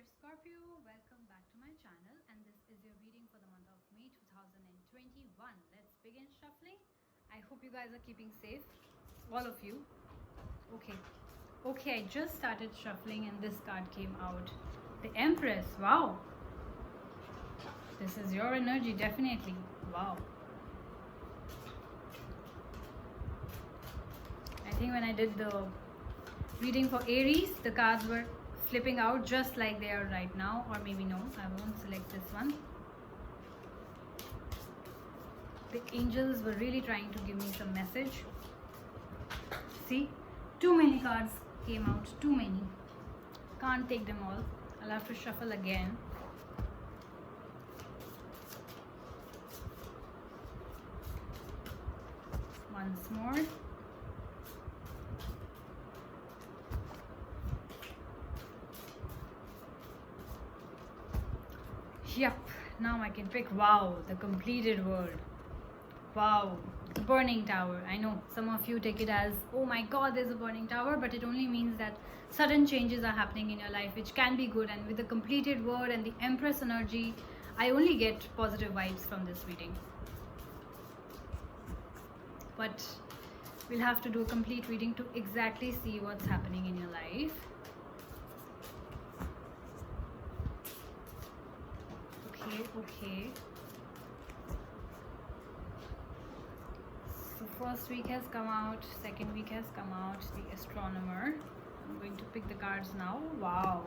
dear Scorpio, welcome back to my channel, and this is your reading for the month of May 2021. Let's begin shuffling. I hope you guys are keeping safe, all of you. Okay, I just started shuffling and this card came out. The Empress. Wow, this is your energy, definitely. Wow. I think when I did the reading for Aries, the cards were flipping out just like they are right now, or maybe no, I won't select this one. The angels were really trying to give me some message. See, too many cards came out, too many. Can't take them all. I'll have to shuffle again. Once more. Yep, now I can pick. Wow, the completed world. Wow, the burning tower. I know some of you take it as, oh my god, there's a burning tower, but it only means that sudden changes are happening in your life, which can be good. And with the completed world and the Empress energy, I only get positive vibes from this reading. But we'll have to do a complete reading to exactly see what's happening in your life. Okay. So first week has come out, second week has come out, the Astronomer. I'm going to pick the cards now. Wow.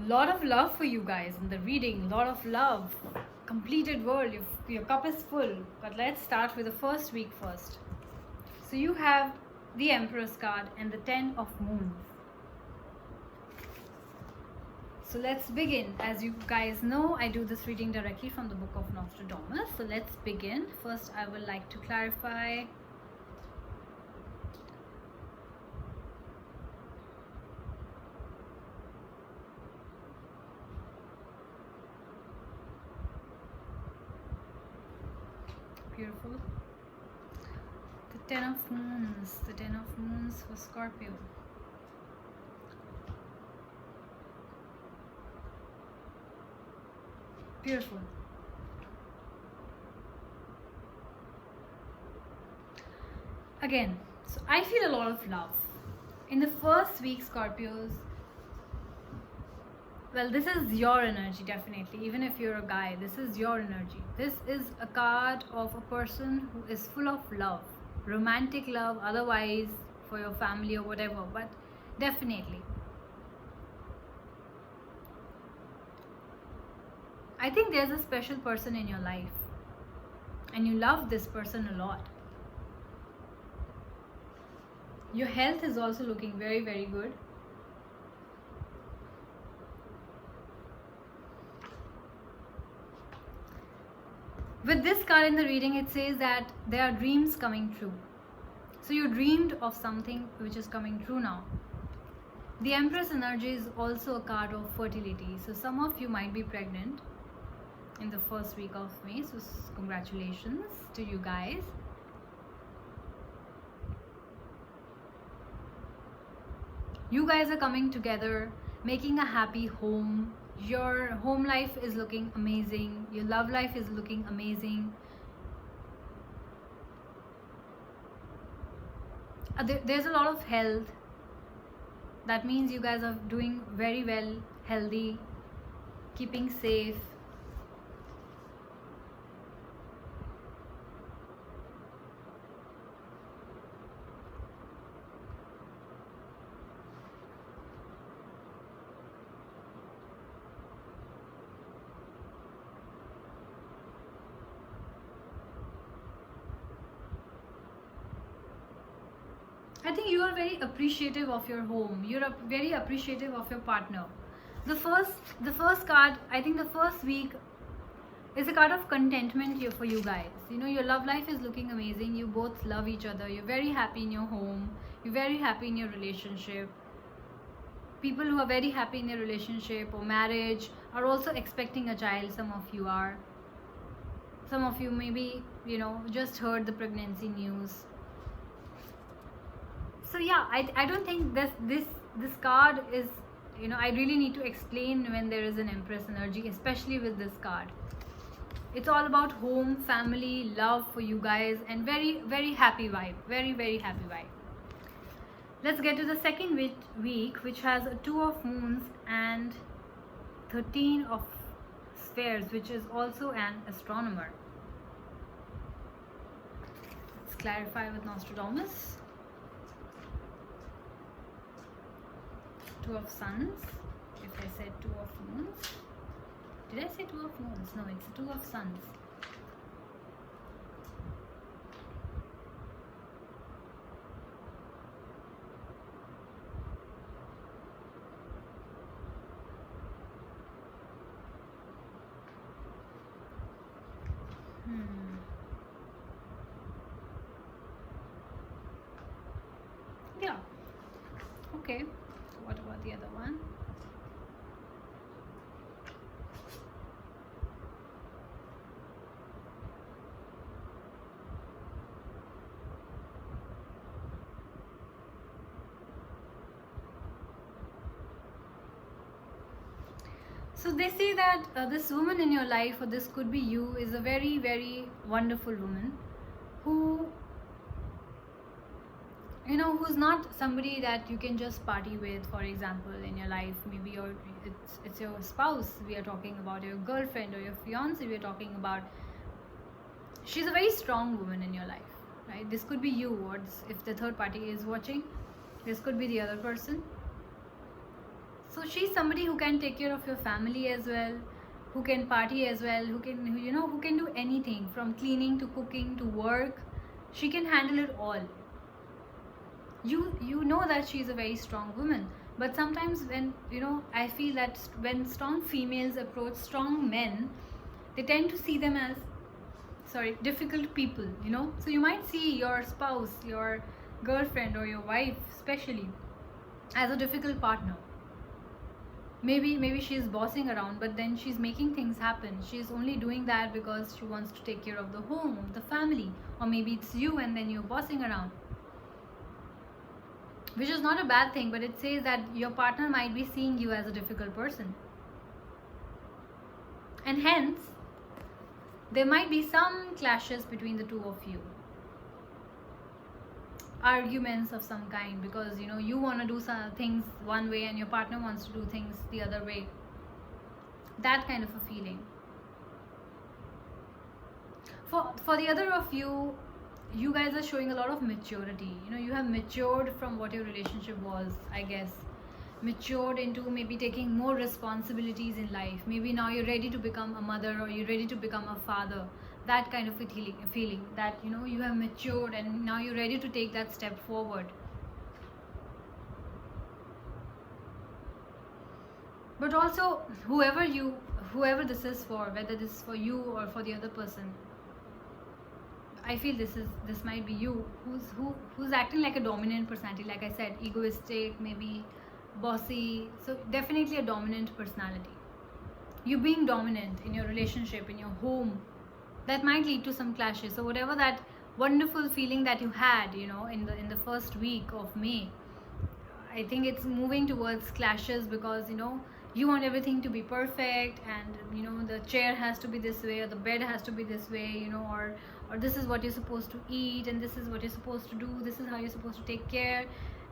Lot of love for you guys in the reading. Lot of love. Completed world. Your cup is full. But let's start with the first week first. So you have the Empress card and the Ten of Moons. So let's begin. As you guys know, I do this reading directly from the Book of Nostradamus. So let's begin. First, I would like to clarify. Beautiful. The Ten of Moons. The Ten of Moons for Scorpio. Beautiful. Again, so I feel a lot of love. In the first week, Scorpios, well, this is your energy, definitely. Even if you're a guy, this is your energy. This is a card of a person who is full of love. Romantic love, otherwise for your family or whatever, but definitely. I think there's a special person in your life and you love this person a lot. Your health is also looking very, very good. With this card in the reading, it says that there are dreams coming true. So you dreamed of something which is coming true now. The Empress energy is also a card of fertility. So some of you might be pregnant in the first week of May, so congratulations to you guys. You guys are coming together, making a happy home. Your home life is looking amazing. Your love life is looking amazing. There's a lot of health. That means you guys are doing very well, healthy, keeping safe. I think you are very appreciative of your home. You're very appreciative of your partner. The first card, I think the first week is a card of contentment here for you guys. You know, your love life is looking amazing. You both love each other. You're very happy in your home. You're very happy in your relationship. People who are very happy in their relationship or marriage are also expecting a child. Some of you are. Some of you maybe, you know, just heard the pregnancy news. So yeah, I don't think this card is I really need to explain when there is an Empress energy, especially with this card. It's all about home, family, love for you guys, and very, very happy vibe. Very, very happy vibe. Let's get to the second week, which has a 2 of moons and 13 of spheres, which is also an astronomer. Let's clarify with Nostradamus. 2 of suns. If I said 2 of moons, did I say 2 of moons? No, it's 2 of suns. Yeah. Okay. What about the other one? So they say that this woman in your life, or this could be you, is a very, very wonderful woman who, who's not somebody that you can just party with, for example, in your life. Maybe it's your spouse we are talking about, your girlfriend or your fiance we are talking about. She's a very strong woman in your life, right? This could be you, or if the third party is watching, this could be the other person. So she's somebody who can take care of your family as well, who can party as well, who can do anything from cleaning to cooking to work. She can handle it all. You know that she's a very strong woman, but sometimes when I feel that when strong females approach strong men, they tend to see them as difficult people, so you might see your spouse, your girlfriend or your wife especially, as a difficult partner. Maybe she's bossing around, but then she's making things happen. She's only doing that because she wants to take care of the home, of the family. Or maybe it's you and then you're bossing around, which is not a bad thing, but it says that your partner might be seeing you as a difficult person, and hence there might be some clashes between the two of you, arguments of some kind, because you want to do some things one way and your partner wants to do things the other way. That kind of a feeling. For the other of you, you guys are showing a lot of maturity. You have matured from what your relationship was, I guess. Matured into maybe taking more responsibilities in life. Maybe now you're ready to become a mother, or you're ready to become a father. That kind of a feeling that you have matured and now you're ready to take that step forward. But also, whoever this is for, whether this is for you or for the other person, I feel this might be you who's acting like a dominant personality. Like I said, egoistic, maybe bossy. So definitely a dominant personality. You being dominant in your relationship, in your home, that might lead to some clashes. So whatever that wonderful feeling that you had, in the first week of May, I think it's moving towards clashes, because you want everything to be perfect, and the chair has to be this way, or the bed has to be this way, or this is what you're supposed to eat, and this is what you're supposed to do, this is how you're supposed to take care.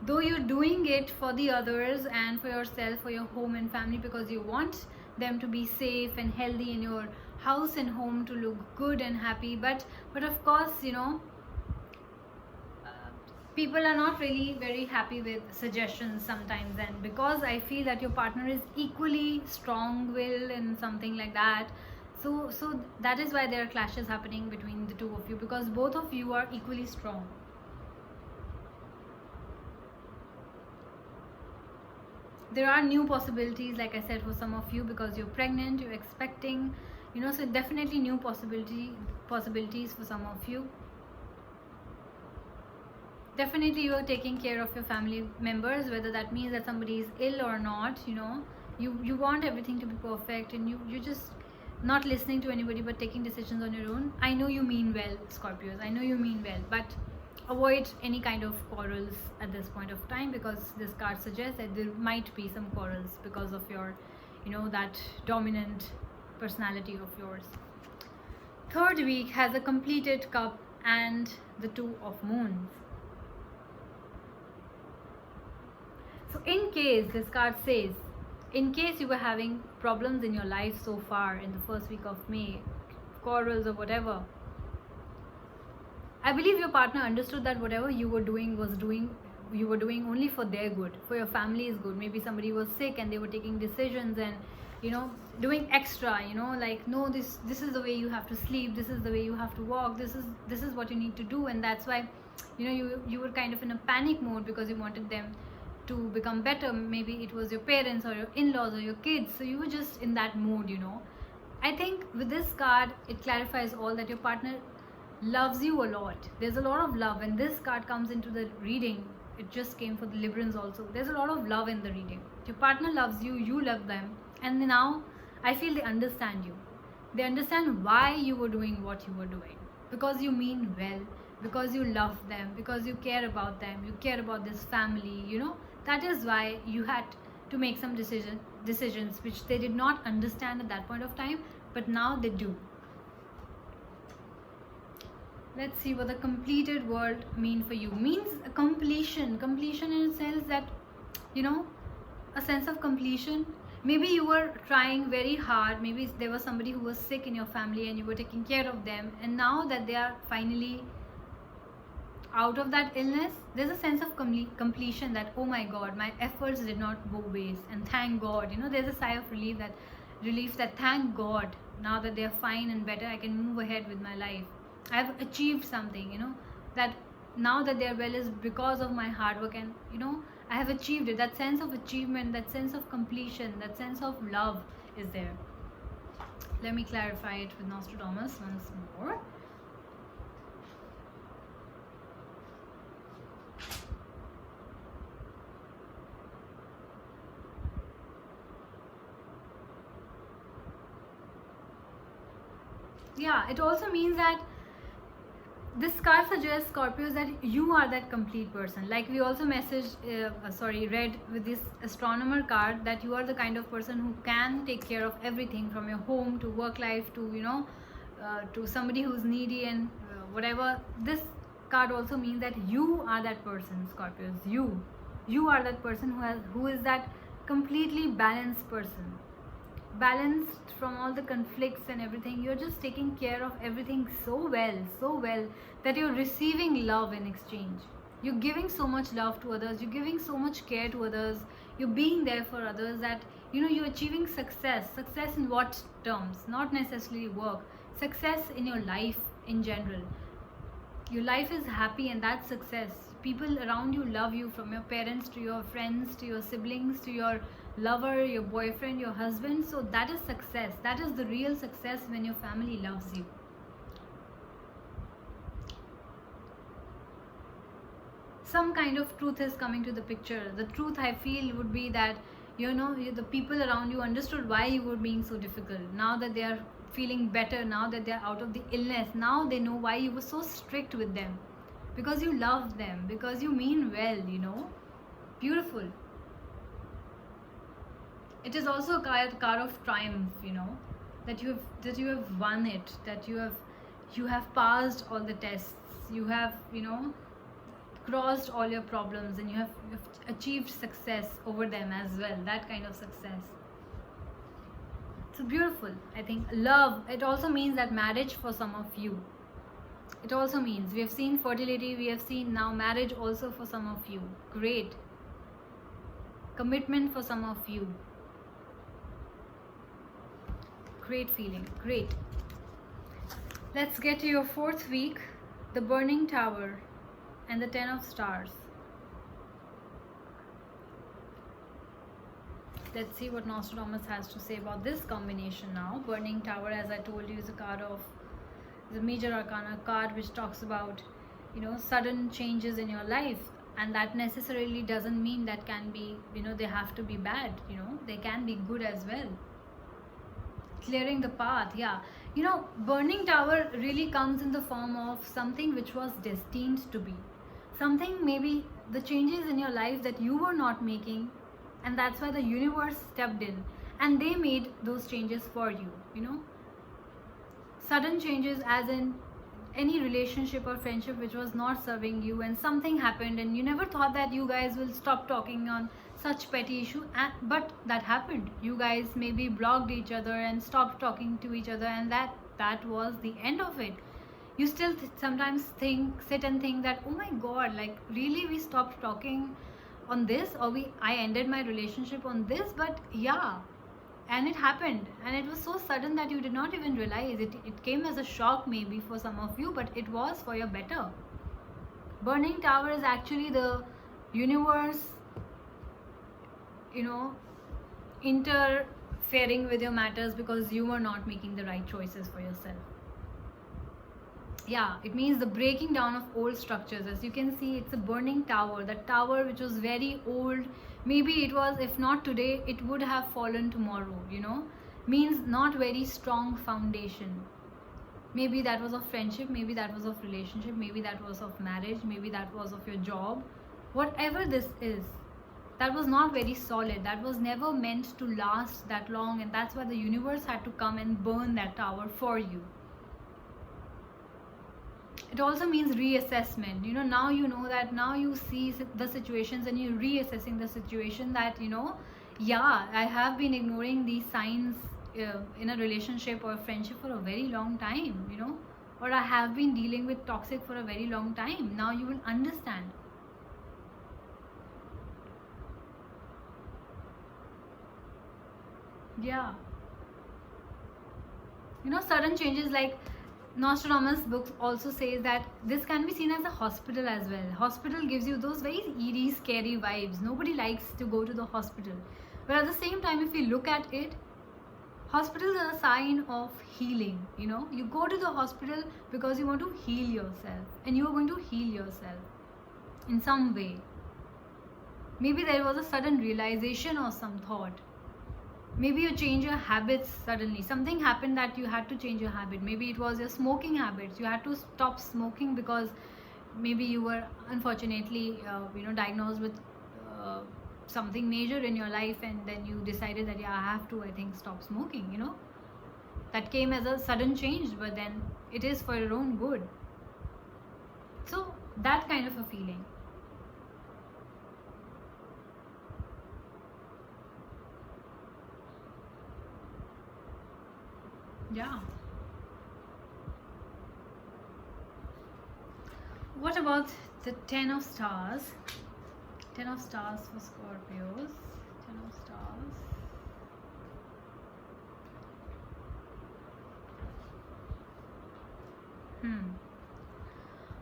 Though you're doing it for the others and for yourself, for your home and family, because you want them to be safe and healthy, in your house and home to look good and happy, but of course people are not really very happy with suggestions sometimes. And because I feel that your partner is equally strong-willed and something like that, so that is why there are clashes happening between the two of you, because both of you are equally strong. There are new possibilities, like I said, for some of you, because you're pregnant, you're expecting, so definitely new possibilities for some of you. Definitely you are taking care of your family members, whether that means that somebody is ill or not. You want everything to be perfect, and you're just not listening to anybody but taking decisions on your own. I know you mean well, Scorpios, I know you mean well, but avoid any kind of quarrels at this point of time, because this card suggests that there might be some quarrels because of your, that dominant personality of yours. Third week has a completed cup and the two of moons. So in case, this card says, in case you were having problems in your life so far in the first week of May, quarrels or whatever, I believe your partner understood that whatever you were doing you were doing only for their good, for your family's good. Maybe somebody was sick and they were taking decisions and, doing extra, like, no, this is the way you have to sleep, this is the way you have to walk, this is what you need to do. And that's why, you were kind of in a panic mode because you wanted them to become better. Maybe it was your parents or your in-laws or your kids, so you were just in that mood. I think with this card it clarifies all that your partner loves you a lot. There's a lot of love. When this card comes into the reading, it just came for the Librans also, there's a lot of love in the reading. Your partner loves you, you love them, and now I feel they understand you. They understand why you were doing what you were doing, because you mean well, because you love them, because you care about them, you care about this family. That is why you had to make some decisions which they did not understand at that point of time, but now they do. Let's see what the completed world mean for you. Means a completion in a sense that, a sense of completion. Maybe you were trying very hard, maybe there was somebody who was sick in your family and you were taking care of them, and now that they are finally out of that illness, there's a sense of completion, that, oh my god, my efforts did not go waste, and thank god, there's a sigh of relief that thank god, now that they're fine and better, I can move ahead with my life. I've achieved something, that now that they're well is because of my hard work, and I have achieved it. That sense of achievement, that sense of completion, that sense of love is there. Let me clarify it with Nostradamus once more. Yeah, it also means that this card suggests, Scorpios, that you are that complete person. Like we also read with this astronomer card that you are the kind of person who can take care of everything, from your home to work life to to somebody who's needy and whatever. This card also means that you are that person, Scorpios. You are that person who is that completely balanced person. Balanced from all the conflicts and everything. You're just taking care of everything so well that you're receiving love in exchange. You're giving so much love to others, you're giving so much care to others, you're being there for others, that you're achieving success in what terms? Not necessarily work, success in your life in general. Your life is happy, and that's success. People around you love you, from your parents to your friends to your siblings to your lover, your boyfriend, your husband. So that is success. That is the real success, when your family loves you. Some kind of truth is coming to the picture. The truth, I feel, would be that the people around you understood why you were being so difficult. Now that they are feeling better, now that they are out of the illness, now they know why you were so strict with them, because you love them, because you mean well. Beautiful. It is also a card of triumph, that you have won it, that you have passed all the tests, you have crossed all your problems, and you have achieved success over them as well. That kind of success. So beautiful. I think love, it also means that marriage for some of you. It also means, we have seen fertility, we have seen now marriage also for some of you. Great. Commitment for some of you. Great feeling. Great. Let's get to your fourth week, the Burning Tower and the 10 of Stars. Let's see what Nostradamus has to say about this combination now. Burning Tower, as I told you, is a card of the Major Arcana card, which talks about sudden changes in your life, and that necessarily doesn't mean that can be they have to be bad. They can be good as well. Clearing the path. Yeah, Burning Tower really comes in the form of something which was destined to be. something, maybe the changes in your life that you were not making, and that's why the universe stepped in and they made those changes for you, you know. Sudden changes, as in any relationship or friendship which was not serving you, and something happened and you never thought that you guys will stop talking on such petty issue, but that happened. You guys maybe blocked each other and stopped talking to each other, and that was the end of it. You still sometimes sit and think that, oh my god, like really we stopped talking on this, or I ended my relationship on this. But yeah, and it happened, and it was so sudden that you did not even realize it. It came as a shock maybe for some of you, but it was for your better. Burning tower is actually the universe, you know, interfering with your matters because you were not making the right choices for yourself. Yeah, it means the breaking down of old structures. As you can see, it's a burning tower. That tower which was very old, maybe it was, if not today, it would have fallen tomorrow, you know. Means not very strong foundation. Maybe that was of friendship, maybe that was of relationship, maybe that was of marriage, maybe that was of your job. Whatever this is, that was not very solid. That was never meant to last that long, and that's why the universe had to come and burn that tower for you. It also means reassessment. You know, now you know that, now you see the situations and you're reassessing the situation, that, you know, yeah, I have been ignoring these signs in a relationship or a friendship for a very long time, you know, or I have been dealing with toxic for a very long time. Now you will understand. Yeah. You know, sudden changes, like Nostradamus books also says that this can be seen as a hospital as well. Hospital gives you those very eerie, scary vibes. Nobody likes to go to the hospital. But at the same time, if you look at it, hospitals are a sign of healing. You know, you go to the hospital because you want to heal yourself, and you are going to heal yourself in some way. Maybe there was a sudden realization or some thought. Maybe you change your habits suddenly. Something happened that you had to change your habit. Maybe it was your smoking habits. You had to stop smoking because maybe you were unfortunately diagnosed with something major in your life, and then you decided that, yeah, I have to, I think, stop smoking. You know, that came as a sudden change, but then it is for your own good. So that kind of a feeling. Yeah. What about the 10 of stars? 10 of stars for Scorpios. 10 of stars.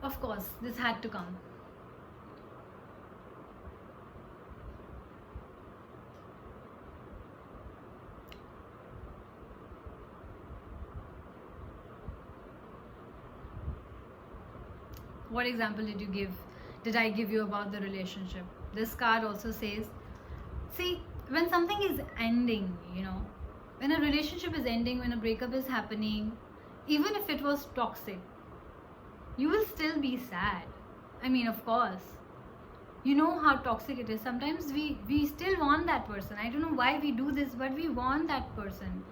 Of course, this had to come. What example did I give you about the relationship? This card also says, see, when something is ending, you know, when a relationship is ending, when a breakup is happening, even if it was toxic, you will still be sad. I mean, of course, you know how toxic it is. Sometimes we still want that person. I don't know why we do this, but we want that person.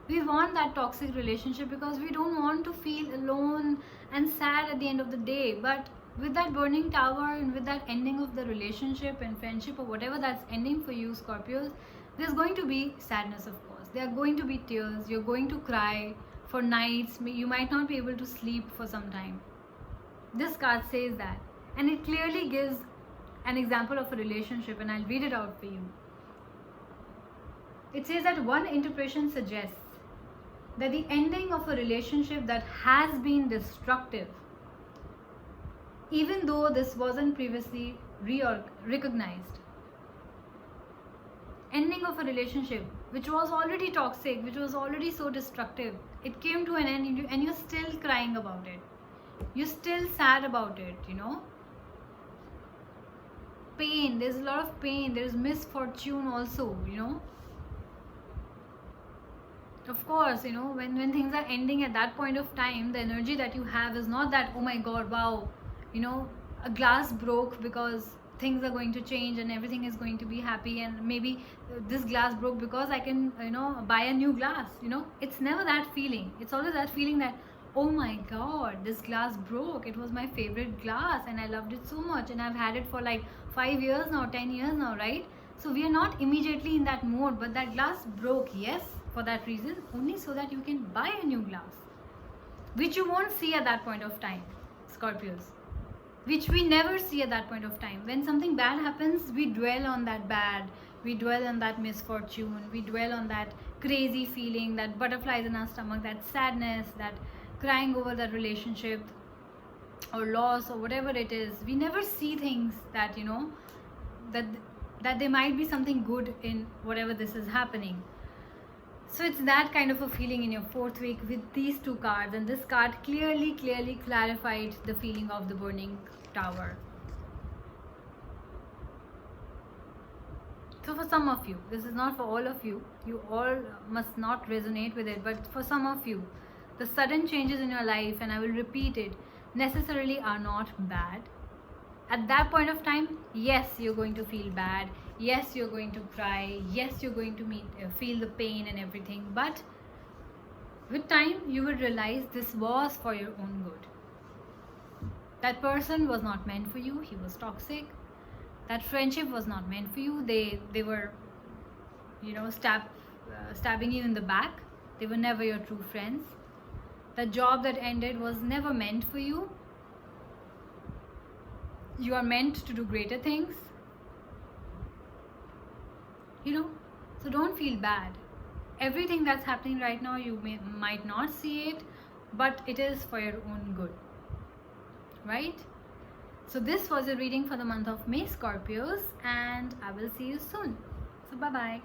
We want that toxic relationship because we don't want to feel alone and sad at the end of the day. But with that burning tower and with that ending of the relationship and friendship or whatever that's ending for you, Scorpios, there's going to be sadness, of course. There are going to be tears. You're going to cry for nights. You might not be able to sleep for some time. This card says that. And it clearly gives an example of a relationship, and I'll read it out for you. It says that one interpretation suggests that the ending of a relationship that has been destructive, even though this wasn't previously recognized, ending of a relationship which was already toxic, which was already so destructive, it came to an end and you're still crying about it. You're still sad about it, you know. Pain, there's a lot of pain, there's misfortune also, you know. Of course, you know, when things are ending at that point of time, the energy that you have is not that, oh my god, wow, you know, a glass broke because things are going to change and everything is going to be happy, and maybe this glass broke because I can, buy a new glass. It's never that feeling. It's always that feeling that, oh my god, this glass broke. It was my favorite glass and I loved it so much, and I've had it for like 5 years now, 10 years now, right? So we are not immediately in that mode, but that glass broke, yes, for that reason, only so that you can buy a new glass, which you won't see at that point of time, Scorpios. Which we never see at that point of time. When something bad happens, we dwell on that bad, we dwell on that misfortune, we dwell on that crazy feeling, that butterflies in our stomach, that sadness, that crying over that relationship or loss or whatever it is. We never see things that, that there might be something good in whatever this is happening. So it's that kind of a feeling in your 4th week with these 2 cards, and this card clearly clarified the feeling of the burning tower. So for some of you, this is not for all of you, you all must not resonate with it, but for some of you, the sudden changes in your life, and I will repeat it, necessarily are not bad. At that point of time, yes, you're going to feel bad, yes, you're going to cry, yes, you're going to feel the pain and everything, but with time you will realize this was for your own good. That person was not meant for you, he was toxic. That friendship was not meant for you. They were, stabbing you in the back. They were never your true friends. The job that ended was never meant for you. You are meant to do greater things. So don't feel bad. Everything that's happening right now, you might not see it, but it is for your own good, right? So this was a reading for the month of May, Scorpios, and I will see you soon. So bye bye.